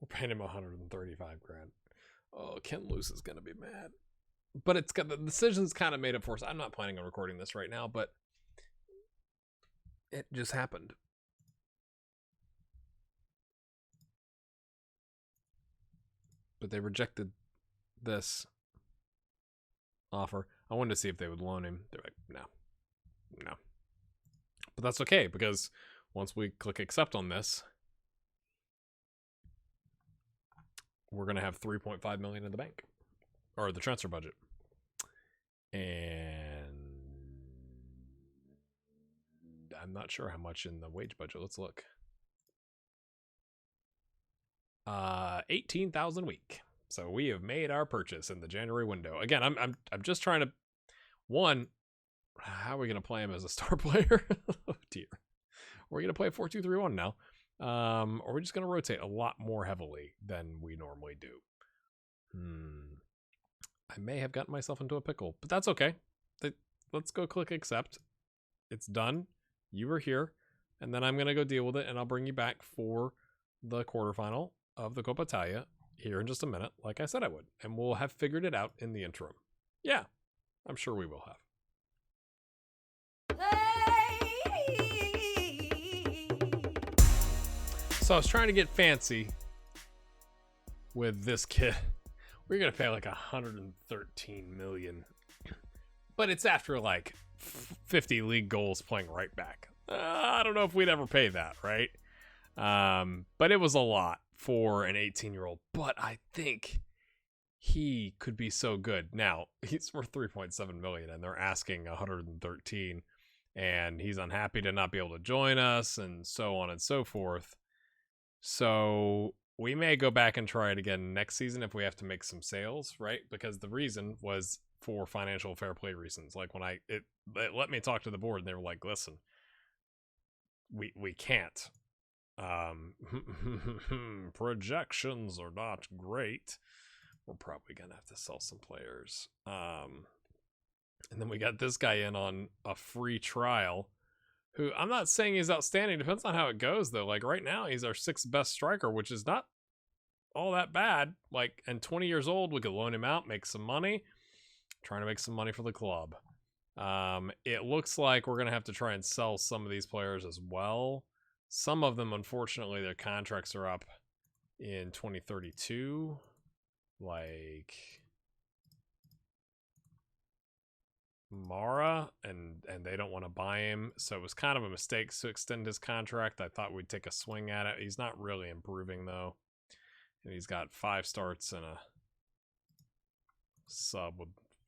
We're paying him 135 grand. Oh, Ken Luce is gonna be mad. But it's got the decision's kind of made up for us. I'm not planning on recording this right now, but it just happened. But they rejected this offer. I wanted to see if they would loan him. They're like, no. But that's okay, because once we click accept on this, we're going to have 3.5 million in the bank, or the transfer budget. And I'm not sure how much in the wage budget. Let's look. 18,000 a week. So we have made our purchase in the January window. Again, I'm just trying to, one, how are we going to play him as a star player? Oh dear. We're going to play 4-2-3-1 now. Or we're just going to rotate a lot more heavily than we normally do. I may have gotten myself into a pickle, but that's okay. Let's go click accept. It's done. You were here, and then I'm going to go deal with it, and I'll bring you back for the quarterfinal of the Coppa Italia here in just a minute, like I said I would, and we'll have figured it out in the interim. Yeah, I'm sure we will have. So I was trying to get fancy with this kid. We're going to pay like 113 million, but it's after like 50 league goals playing right back. I don't know if we'd ever pay that, right? But it was a lot for an 18-year-old, but I think he could be so good. Now, he's worth 3.7 million and they're asking 113, and he's unhappy to not be able to join us and so on and so forth. So we may go back and try it again next season if we have to make some sales, right? Because the reason was for financial fair play reasons. Like when it let me talk to the board, and they were like, listen, we can't. Projections are not great. We're probably gonna have to sell some players. And then we got this guy in on a free trial, who I'm not saying he's outstanding. Depends on how it goes, though. Like right now, he's our 6th best striker, which is not all that bad. Like, and 20 years old, we could loan him out, make some money. Trying to make some money for the club. It looks like we're gonna have to try and sell some of these players as well. Some of them, unfortunately, their contracts are up in 2032. Like Mara, and they don't want to buy him, so it was kind of a mistake to extend his contract. I thought we'd take a swing at it. He's not really improving though, and he's got 5 starts and a sub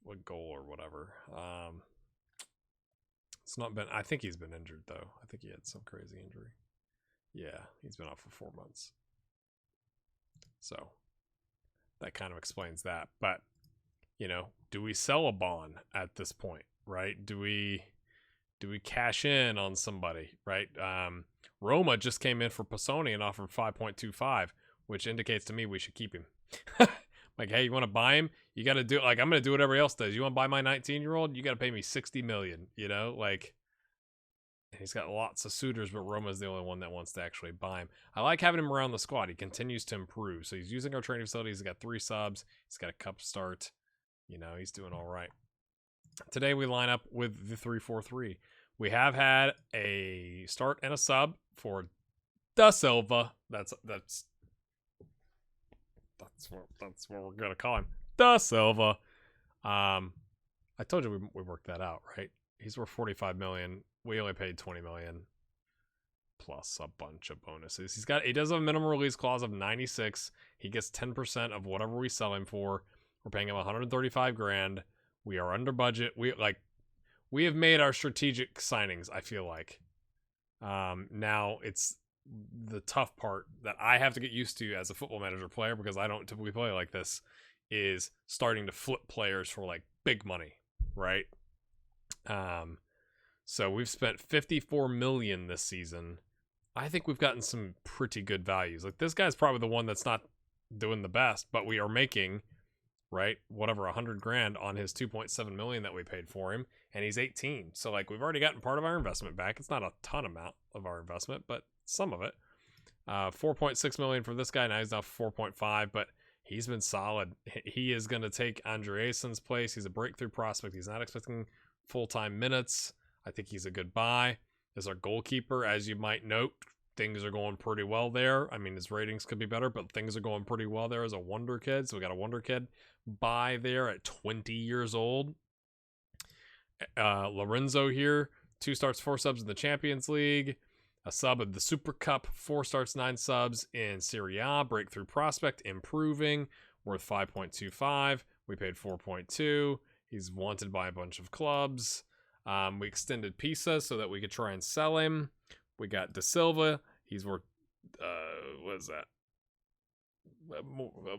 with goal or whatever. It's not been, I think he's been injured though. I think he had some crazy injury. Yeah, he's been out for 4 months, so that kind of explains that. But you know, do we sell a bond at this point, right? Do we cash in on somebody, right? Roma just came in for Pisoni and offered 5.25, which indicates to me we should keep him. Like, hey, you want to buy him? You got to do it. Like, I'm going to do what everybody else does. You want to buy my 19-year-old? You got to pay me 60 million, you know? Like, he's got lots of suitors, but Roma's the only one that wants to actually buy him. I like having him around the squad. He continues to improve. So he's using our training facilities. He's got 3 subs. He's got a cup start. You know, he's doing all right. Today we line up with the 3-4-3. We have had a start and a sub for Da Silva. That's what we're gonna call him, Da Silva. I told you we worked that out, right? He's worth 45 million. We only paid 20 million plus a bunch of bonuses. He does have a minimum release clause of 96. He gets 10% of whatever we sell him for. We're paying him 135 grand. We are under budget. We have made our strategic signings, I feel like. Now it's the tough part that I have to get used to as a football manager player, because I don't typically play like this, is starting to flip players for like big money, right? So we've spent 54 million this season. I think we've gotten some pretty good values. Like, this guy's probably the one that's not doing the best, but we are making, right, whatever, 100 grand on his 2.7 million that we paid for him, and he's 18. So like, we've already gotten part of our investment back. It's not a ton amount of our investment, but some of it. $4.6 million for this guy. Now he's now 4.5, but he's been solid. He is going to take Andreassen's place. He's a breakthrough prospect. He's not expecting full-time minutes. I think he's a good buy. As our goalkeeper, as you might note, things are going pretty well there. I mean, his ratings could be better, but things are going pretty well there as a wonder kid. So we got a wonder kid buy there at 20 years old. Lorenzo here, 2 starts, 4 subs in the Champions League. A sub of the Super Cup, 4 starts, 9 subs in Serie A. Breakthrough prospect, improving, worth 5.25. We paid 4.2. He's wanted by a bunch of clubs. We extended Pisa so that we could try and sell him. We got De Silva. He's worth, what is that?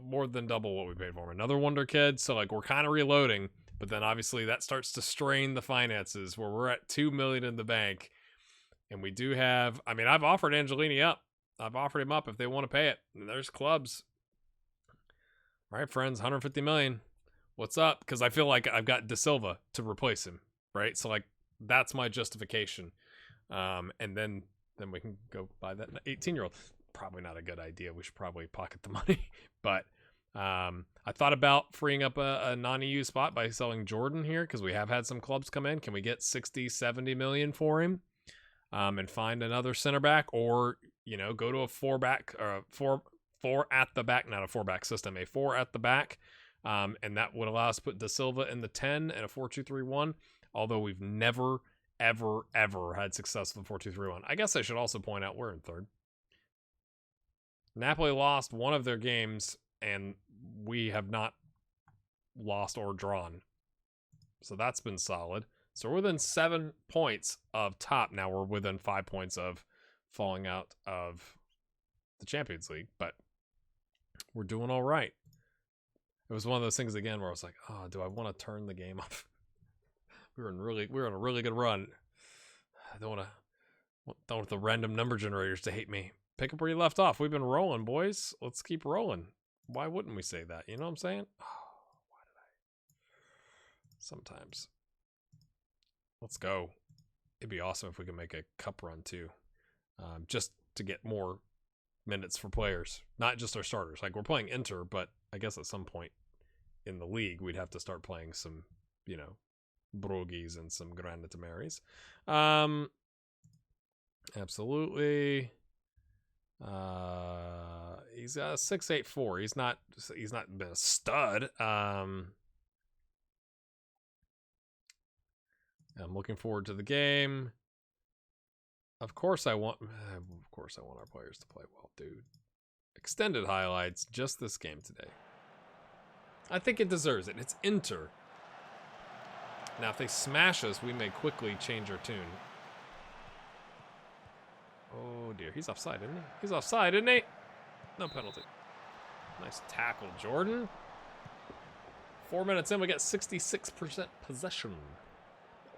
More than double what we paid for him. Another wonder kid. So, like, we're kind of reloading. But then, obviously, that starts to strain the finances where we're at $2 million in the bank. And we do have, I mean, I've offered Angelini up. I've offered him up if they want to pay it. And there's clubs. All right, friends, 150 million. What's up? Because I feel like I've got De Silva to replace him, right? So, like, that's my justification. And then we can go buy that 18-year-old. Probably not a good idea. We should probably pocket the money. But I thought about freeing up a non-EU spot by selling Jordan here because we have had some clubs come in. Can we get 60, 70 million for him? And find another center back, or, you know, go to a 4-back or four at the back, not a 4-back system, a 4 at the back. And that would allow us to put De Silva in the 10 and a 4-2-3-1. Although we've never, ever had success with the 4-2-3-1. I guess I should also point out we're in third. Napoli lost one of their games, and we have not lost or drawn. So that's been solid. So we're within 7 points of top. Now we're within 5 points of falling out of the Champions League, but we're doing all right. It was one of those things again where I was like, oh, do I want to turn the game off? we were on a really good run. I don't want the random number generators to hate me. Pick up where you left off. We've been rolling, boys. Let's keep rolling. Why wouldn't we say that? You know what I'm saying? Oh, why did I? Sometimes. Let's go. It'd be awesome if we could make a cup run too. Just to get more minutes for players. Not just our starters. Like, we're playing Inter, but I guess at some point in the league, we'd have to start playing some, you know, Brogies and some Granatamaris. Absolutely. He's got a 6.84. He's not been a stud. I'm looking forward to the game. Of course I want our players to play well, dude. Extended highlights, just this game today. I think it deserves it. It's Inter. Now, if they smash us, we may quickly change our tune. Oh, dear. He's offside, isn't he? He's offside, isn't he? No penalty. Nice tackle, Jordan. 4 minutes in, we get 66% possession.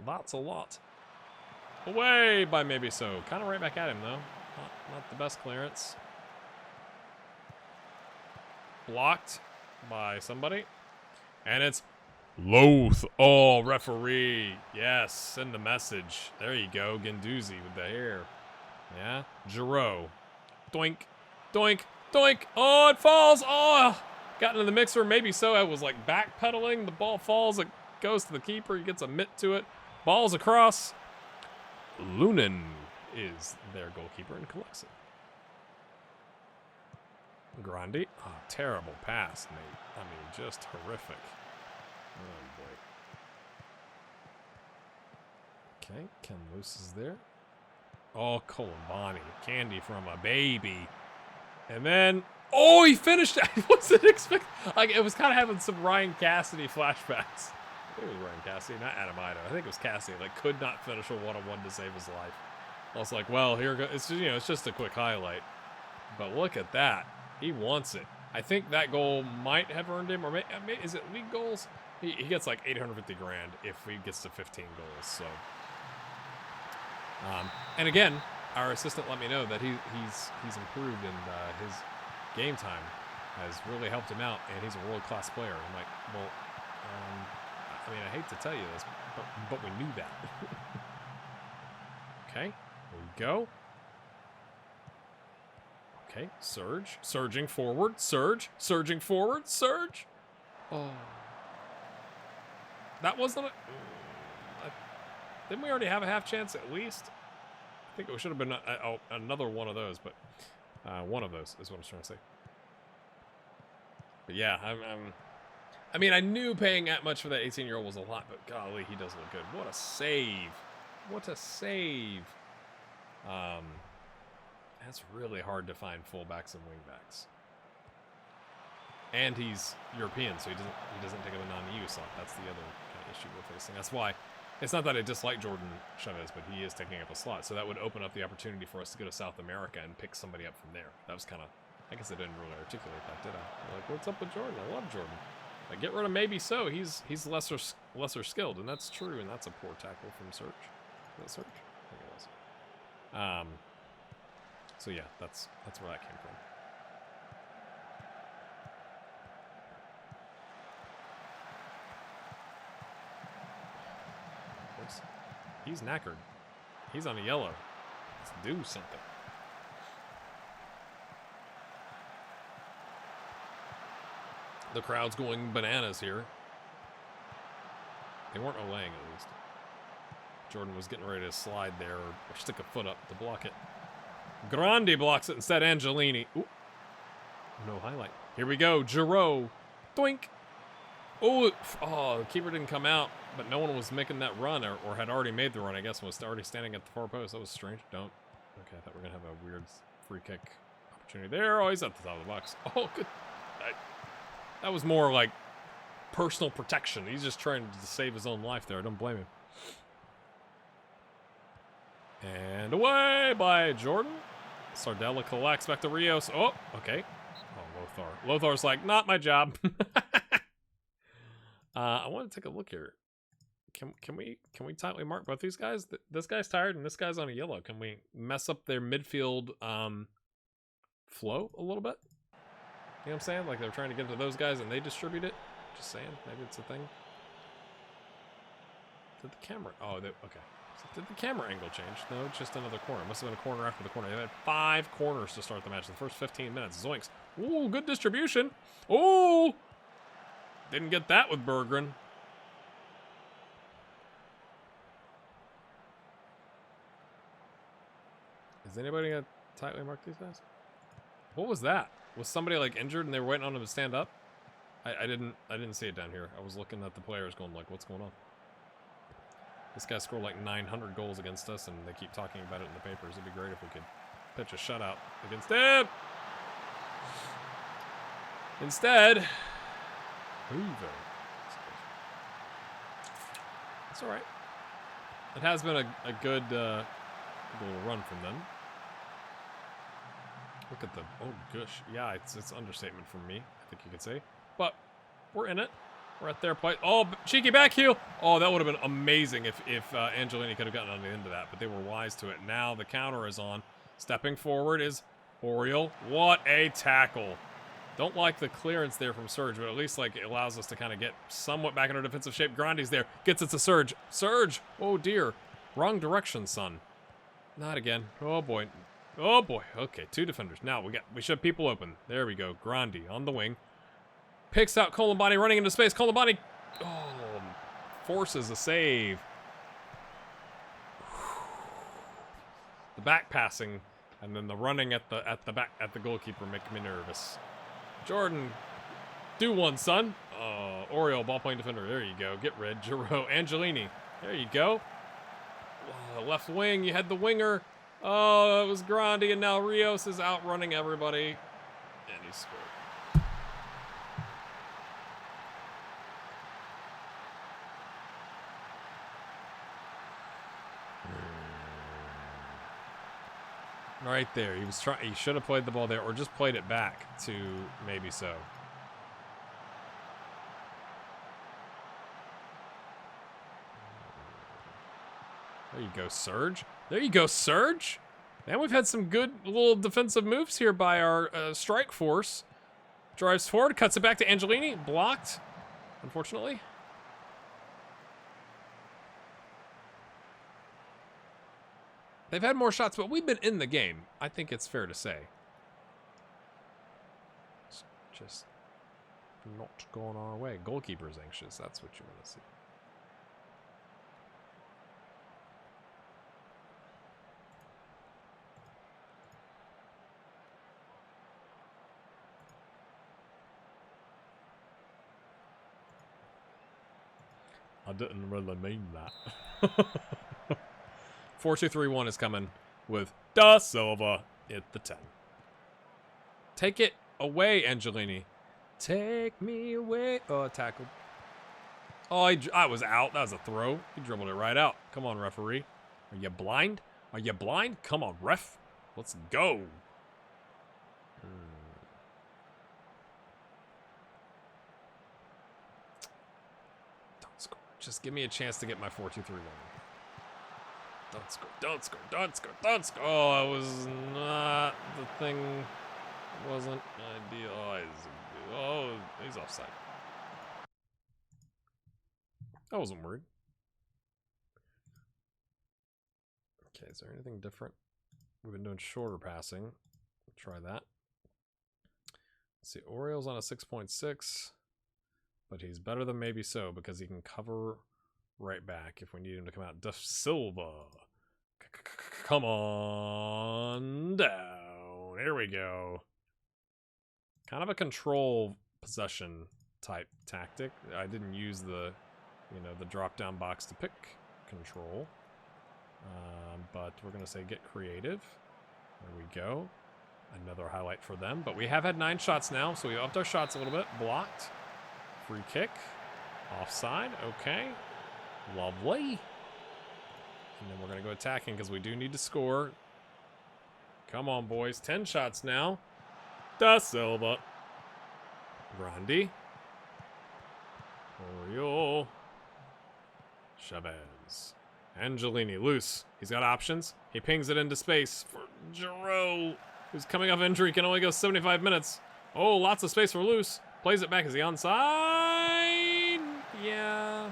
That's a lot. Away by maybe so. Kind of right back at him, though. Not the best clearance. Blocked by somebody. And it's Loth. Oh, referee. Yes, send a message. There you go. Guendouzi with the hair. Yeah. Giroud. Doink. Doink. Doink. Oh, it falls. Oh, got into the mixer. Maybe so. I was like backpedaling. The ball falls. It goes to the keeper. He gets a mitt to it. Ball's across. Lunin is their goalkeeper and collects it. Grandi. Oh, terrible pass, mate. I mean, just horrific. Oh, boy. Okay, Ken Loose is there. Oh, Colombani. Candy from a baby. And then, oh, he finished it. I wasn't expecting. Like, it was kind of having some Ryan Cassidy flashbacks. I think it was Ryan Cassidy, not Adam Ido. I think it was Cassidy. Like, could not finish a one-on-one to save his life. I was like, well, here goes. It's just, you know, it's just a quick highlight. But look at that. He wants it. I think that goal might have earned him, or is it league goals? He gets like 850 grand if he gets to 15 goals. So, and again, our assistant let me know that he's improved and his game time has really helped him out, and he's a world-class player. I'm like, well, I mean, I hate to tell you this, but we knew that. Okay, here we go. Okay, surge. Surging forward. Surge. Surging forward. Surge. Oh. That wasn't a... Didn't we already have a half chance at least? I think it should have been another one of those, but one of those is what I was trying to say. But yeah, I mean, I knew paying that much for that 18-year-old was a lot, but golly, he does look good. What a save. What a save. That's really hard to find fullbacks and wingbacks. And he's European, so he doesn't take up a non-EU slot. That's the other kind of issue we're facing. That's why it's not that I dislike Jordan Chavez, but he is taking up a slot. So that would open up the opportunity for us to go to South America and pick somebody up from there. That was kind of, I guess I didn't really articulate that, did I? Like, what's up with Jordan? I love Jordan. Like, get rid of maybe so. He's lesser skilled, and that's true. And that's a poor tackle from Serge. Was that Serge? I think it was. So yeah, that's where that came from. He's knackered. He's on a yellow. Let's do something. The crowd's going bananas here. They weren't olaying at least. Jordan was getting ready to slide there or stick a foot up to block it. Grandi blocks it instead. Angelini. Ooh. No highlight. Here we go. Giroud. Doink. Oh, the keeper didn't come out, but no one was making that run or had already made the run, I guess, was already standing at the far post. That was strange. Don't. Okay, I thought we were going to have a weird free kick opportunity there. Oh, he's at the top of the box. Oh, good. That was more like personal protection. He's just trying to save his own life there. I don't blame him. And away by Jordan. Sardella collects back to Rios. Oh, okay. Oh, Lothar. Lothar's like, not my job. I want to take a look here. Can we tightly mark both these guys? This guy's tired and this guy's on a yellow. Can we mess up their midfield flow a little bit? You know what I'm saying? Like they're trying to get to those guys and they distribute it. Just saying, maybe it's a thing. Did the camera? Oh, okay. So did the camera angle change? No, it's just another corner. Must have been a corner after the corner. They had 5 corners to start the match. The first 15 minutes. Zoinks. Ooh, good distribution. Ooh. Didn't get that with Berggren. Is anybody gonna tightly mark these guys? What was that? Was somebody like injured and they were waiting on him to stand up? I didn't see it down here. I was looking at the players going like, what's going on? This guy scored like 900 goals against us and they keep talking about it in the papers. It'd be great if we could pitch a shutout against him. Instead, Hoover. It's all right. It has been a good little run from them. Look at the, oh gosh, yeah, it's understatement from me, I think you could say. But we're in it. We're at their place. Oh, cheeky back heel. Oh, that would have been amazing if Angelini could have gotten on the end of that, but they were wise to it. Now the counter is on. Stepping forward is Oriol. What a tackle. Don't like the clearance there from Serge, but at least like it allows us to kind of get somewhat back in our defensive shape. Grandi's there. Gets it to Serge. Serge! Oh dear. Wrong direction, son. Not again. Oh boy. Oh boy. Okay, 2 defenders. Now we should have people open. There we go. Grandi on the wing. Picks out Colombani running into space. Colombani forces a save. The back passing and then the running at the goalkeeper make me nervous. Jordan, do one, son. Oriol, ball playing defender. There you go. Get rid. Giroud, Angelini. There you go. Left wing. You had the winger. Oh, it was Grandi, and now Rios is outrunning everybody, and he scored. Right there. He should have played the ball there or just played it back to maybe so. There you go, Serge. There you go, Serge. And we've had some good little defensive moves here by our strike force. Drives forward, cuts it back to Angelini. Blocked, unfortunately. They've had more shots, but we've been in the game. I think it's fair to say. Just not going our way. Goalkeeper's anxious. That's what you want to see. I didn't really mean that. 4-2-3-1 is coming with Da Silva at the 10. Take it away, Angelini. Take me away. Oh, tackled. Oh, I was out. That was a throw. He dribbled it right out. Come on, referee. Are you blind? Are you blind? Come on, ref. Let's go. Don't score. Just give me a chance to get my 4-2-3-1. Don't score. Don't score. Don't score. Don't score. Oh, it was not the thing. Wasn't ideal. Oh, he's offside. I wasn't worried. Okay, is there anything different? We've been doing shorter passing. Try that. Let's see, Oriole's on a 6.6, but he's better than maybe so because he can cover right back if we need him to come out. Da Silva. Come on down. Here we go. Kind of a control possession type tactic. I didn't use the, the drop down box to pick control. But we're going to say get creative. There we go. Another highlight for them. But we have had 9 shots now, so we upped our shots a little bit. Blocked. Free kick. Offside. Okay. Lovely. And then we're going to go attacking because we do need to score. Come on, boys. 10 shots now. Da Silva. Grandi. Oriole. Chavez. Angelini. Loose. He's got options. He pings it into space for Giroud, who's coming off injury, can only go 75 minutes. Oh, lots of space for Loose. Plays it back. Is he onside? Yeah.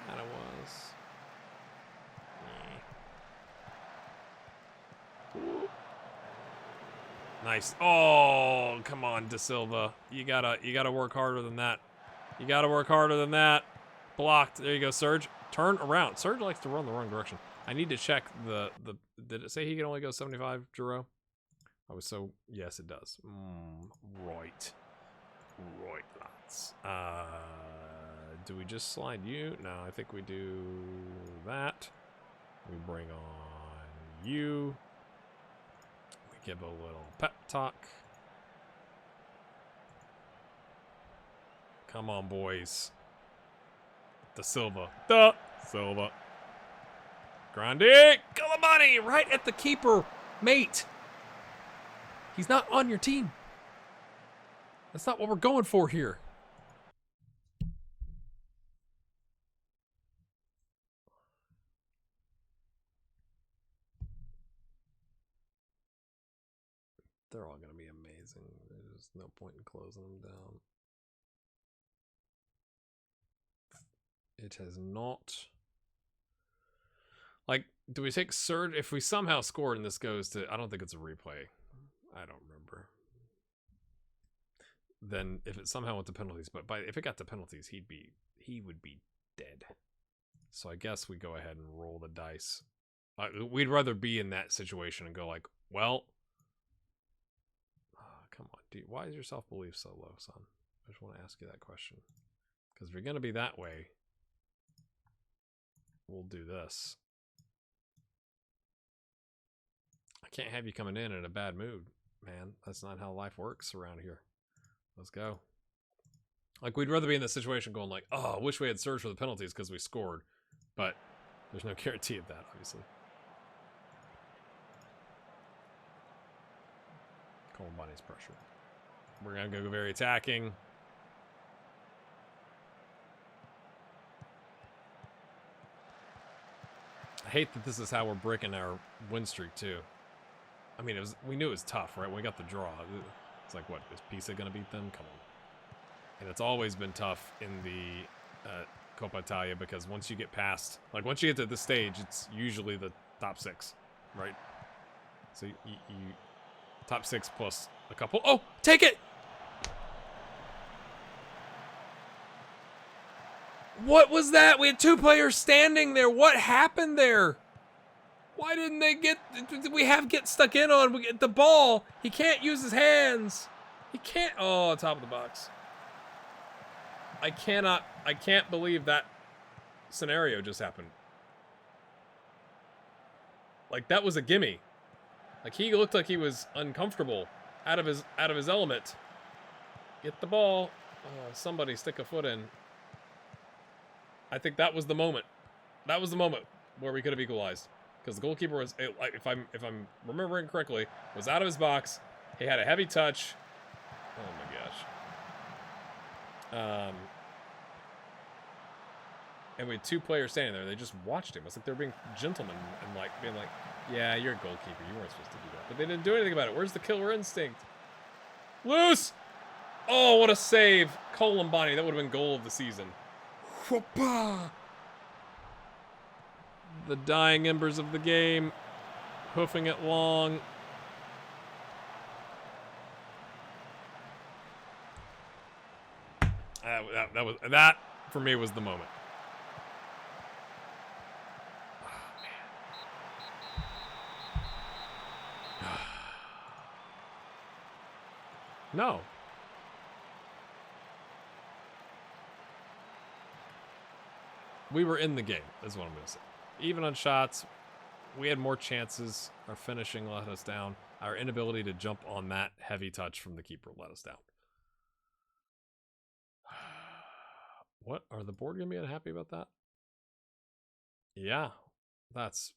Kind of was. Nice. Oh, come on, Da Silva. You gotta work harder than that. You gotta work harder than that. Blocked. There you go, Serge. Turn around. Serge likes to run the wrong direction. I need to check the did it say he can only go 75, Giroud? I was so, yes, it does. Right. Right, lads. Do we just slide you? No, I think we do that. We bring on you. We give a little pep talk. Come on, boys. Da Silva. Da Silva. Grandi. Calamani right at the keeper, mate. He's not on your team. That's not what we're going for here. They're all going to be amazing. There's no point in closing them down. It has not... Like, do we take Surge? If we somehow scored and this goes to... I don't think it's a replay. I don't remember. Then if it somehow went to penalties, but if it got to penalties, he would be dead. So I guess we go ahead and roll the dice. We'd rather be in that situation and go like, well... come on, dude. Why is your self-belief so low, son? I just want to ask you that question. Because if you're going to be that way, we'll do this. I can't have you coming in a bad mood, man. That's not how life works around here. Let's go. Like, we'd rather be in this situation going like, oh, I wish we had surged for the penalties because we scored. But there's no guarantee of that, obviously. Colombone's pressure. We're going to go very attacking. I hate that this is how we're breaking our win streak, too. I mean, we knew it was tough, right? When we got the draw. It's like, what, is Pisa going to beat them? Come on. And it's always been tough in the Coppa Italia because once you get past, like once you get to this stage, it's usually the top 6, right? So you top 6 plus a couple. Oh, take it! What was that? We had 2 players standing there. What happened there? Why didn't they get... We have get stuck in on the ball. He can't use his hands. He can't... Oh, top of the box. I can't believe that scenario just happened. Like, that was a gimme. Like, he looked like he was uncomfortable, out of his element. Get the ball. Oh, somebody stick a foot in. I think that was the moment. That was the moment where we could have equalized, because the goalkeeper was, if I'm remembering correctly, was out of his box. He had a heavy touch. Oh my gosh. And we had 2 players standing there. They just watched him. It's like they were being gentlemen and like being like, "Yeah, you're a goalkeeper. You weren't supposed to do that." But they didn't do anything about it. Where's the killer instinct? Loose. Oh, what a save. Columbani. That would have been goal of the season. The dying embers of the game. Hoofing it long. That for me was the moment. No. We were in the game, is what I'm going to say. Even on shots, we had more chances. Our finishing let us down. Our inability to jump on that heavy touch from the keeper let us down. What? Are the board going to be unhappy about that? Yeah. That's...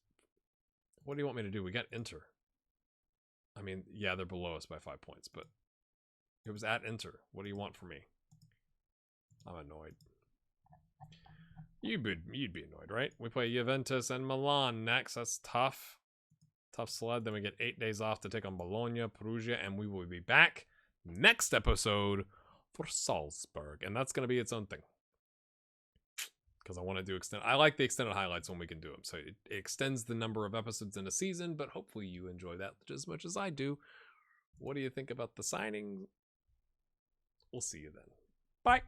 What do you want me to do? We got Inter. I mean, yeah, they're below us by 5 points, but it was at Inter. What do you want from me? I'm annoyed. You'd be annoyed, right? We play Juventus and Milan next. That's tough. Tough sled. Then we get 8 days off to take on Bologna, Perugia, and we will be back next episode for Salzburg. And that's going to be its own thing, because I want to do I like the extended highlights when we can do them. So it extends the number of episodes in a season, but hopefully you enjoy that just as much as I do. What do you think about the signing? We'll see you then. Bye.